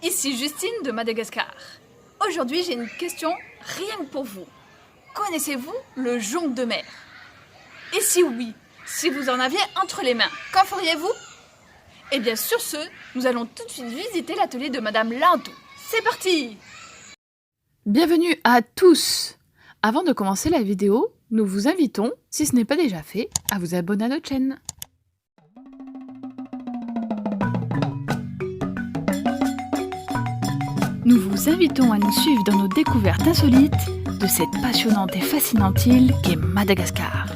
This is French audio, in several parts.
Ici Justine de Madagascar. Aujourd'hui, j'ai une question rien que pour vous. Connaissez-vous le jonc de mer? Et si oui, si vous en aviez entre les mains, qu'en feriez-vous? Eh bien sur ce, nous allons tout de suite visiter l'atelier de Madame Lintou. C'est parti! Bienvenue à tous! Avant de commencer la vidéo, nous vous invitons, si ce n'est pas déjà fait, à vous abonner à notre chaîne. Nous vous invitons à nous suivre dans nos découvertes insolites de cette passionnante et fascinante île qu'est Madagascar.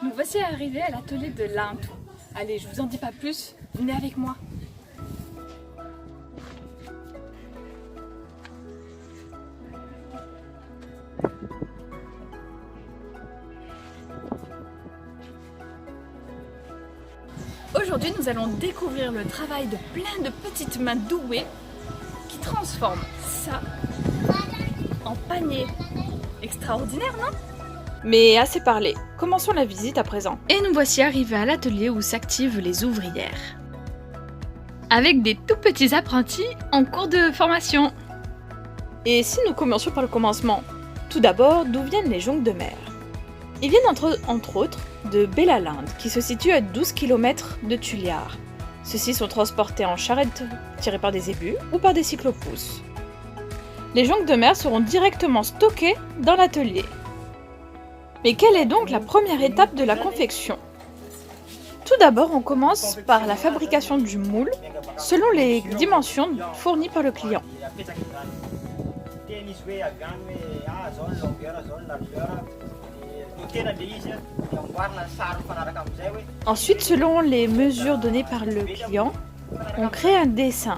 Nous voici arrivés à l'atelier de Lintou. Allez, je vous en dis pas plus, venez avec moi. Aujourd'hui, nous allons découvrir le travail de plein de petites mains douées qui transforment ça en panier. Extraordinaire, non? Mais assez parlé, commençons la visite à présent. Et nous voici arrivés à l'atelier où s'activent les ouvrières. Avec des tout petits apprentis en cours de formation. Et si nous commencions par le commencement? Tout d'abord, d'où viennent les joncs de mer? Ils viennent entre autres de Belalinde, qui se situe à 12 km de Tuliar. Ceux-ci sont transportés en charrette tirée par des zébus ou par des cyclopousses. Les joncs de mer seront directement stockés dans l'atelier. Mais quelle est donc la première étape de la confection? Tout d'abord, on commence par la fabrication du moule selon les dimensions fournies par le client. Ensuite, selon les mesures données par le client, on crée un dessin.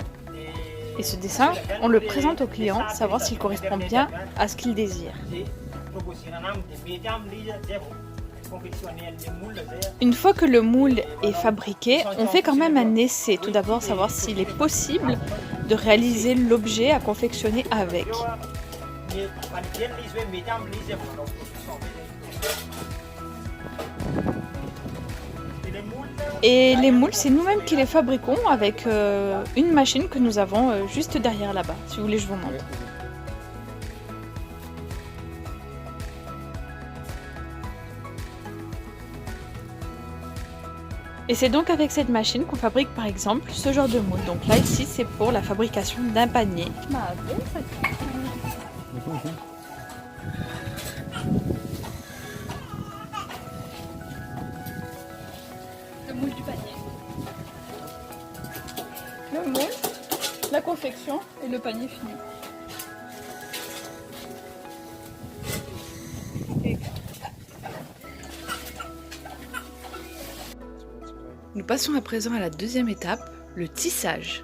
Et ce dessin, on le présente au client, savoir s'il correspond bien à ce qu'il désire. Une fois que le moule est fabriqué, on fait quand même un essai. Tout d'abord, savoir s'il est possible de réaliser l'objet à confectionner avec. Et les moules, c'est nous-mêmes qui les fabriquons avec une machine que nous avons juste derrière là-bas, si vous voulez je vous montre. Et c'est donc avec cette machine qu'on fabrique par exemple ce genre de moule. Donc là ici c'est pour la fabrication d'un panier. Le moule du panier. Le moule, la confection et le panier fini. Nous passons à présent à la deuxième étape, le tissage.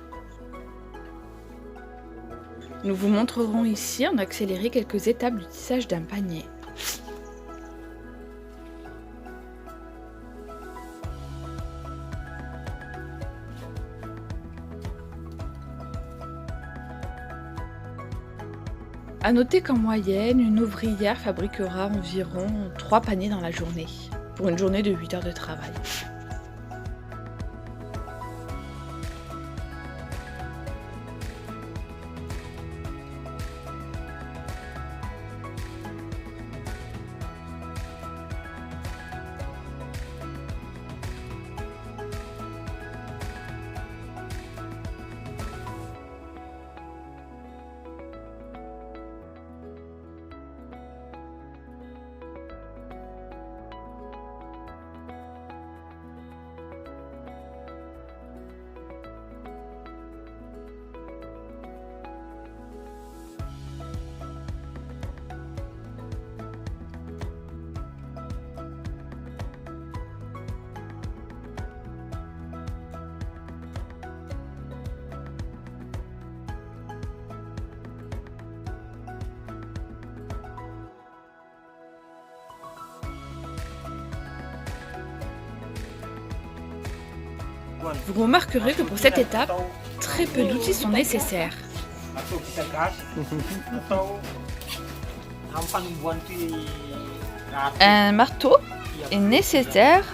Nous vous montrerons ici en accéléré quelques étapes du tissage d'un panier. A noter qu'en moyenne, une ouvrière fabriquera environ 3 paniers dans la journée, pour une journée de 8 heures de travail. Vous remarquerez que pour cette étape, très peu d'outils sont nécessaires. Un marteau est nécessaire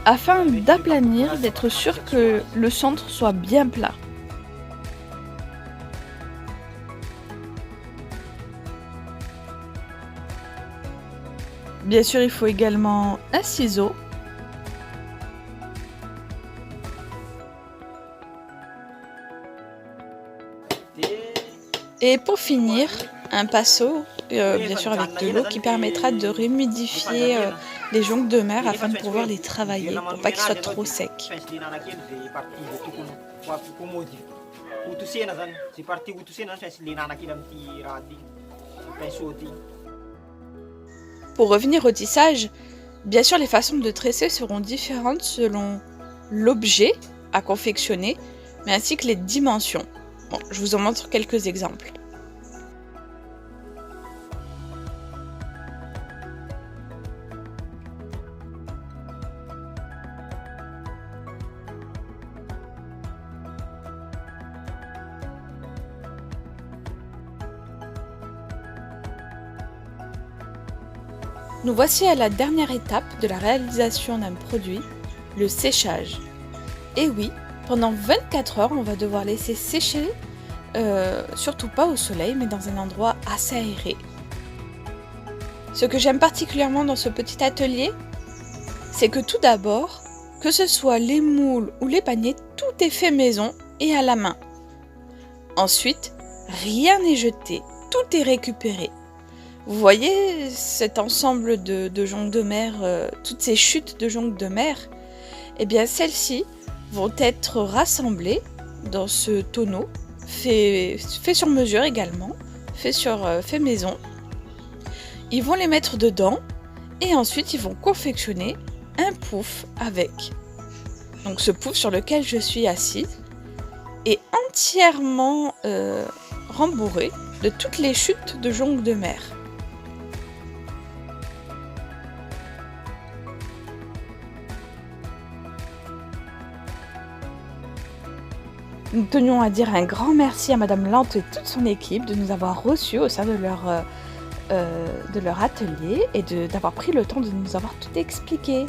afin d'aplanir, d'être sûr que le centre soit bien plat. Bien sûr, il faut également un ciseau. Et pour finir, un pinceau, bien sûr avec de l'eau, qui permettra de réhumidifier les joncs de mer afin de pouvoir les travailler, pour pas qu'ils soient trop secs. Pour revenir au tissage, bien sûr les façons de tresser seront différentes selon l'objet à confectionner, mais ainsi que les dimensions. Bon, je vous en montre quelques exemples. Nous voici à la dernière étape de la réalisation d'un produit, le séchage. Et oui, pendant 24 heures, on va devoir laisser sécher, surtout pas au soleil, mais dans un endroit assez aéré. Ce que j'aime particulièrement dans ce petit atelier, c'est que tout d'abord, que ce soit les moules ou les paniers, tout est fait maison et à la main. Ensuite, rien n'est jeté, tout est récupéré. Vous voyez cet ensemble de joncs de mer, toutes ces chutes de joncs de mer? Eh bien, celles-ci vont être rassemblées dans ce tonneau, fait sur mesure également, fait maison. Ils vont les mettre dedans et ensuite ils vont confectionner un pouf avec. Donc ce pouf sur lequel je suis assise est entièrement rembourré de toutes les chutes de joncs de mer. Nous tenions à dire un grand merci à Madame Lante et toute son équipe de nous avoir reçus au sein de leur atelier et d'avoir pris le temps de nous avoir tout expliqué.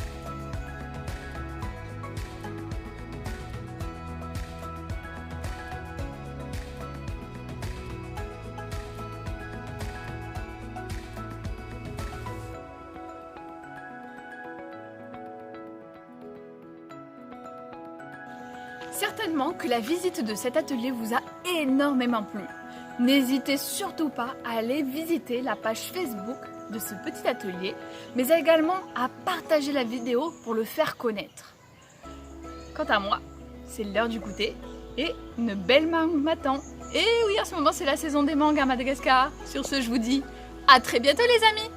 Certainement que la visite de cet atelier vous a énormément plu. N'hésitez surtout pas à aller visiter la page Facebook de ce petit atelier, mais également à partager la vidéo pour le faire connaître. Quant à moi, c'est l'heure du goûter et une belle mangue m'attend. Et oui, en ce moment c'est la saison des mangues à Madagascar. Sur ce, je vous dis à très bientôt les amis!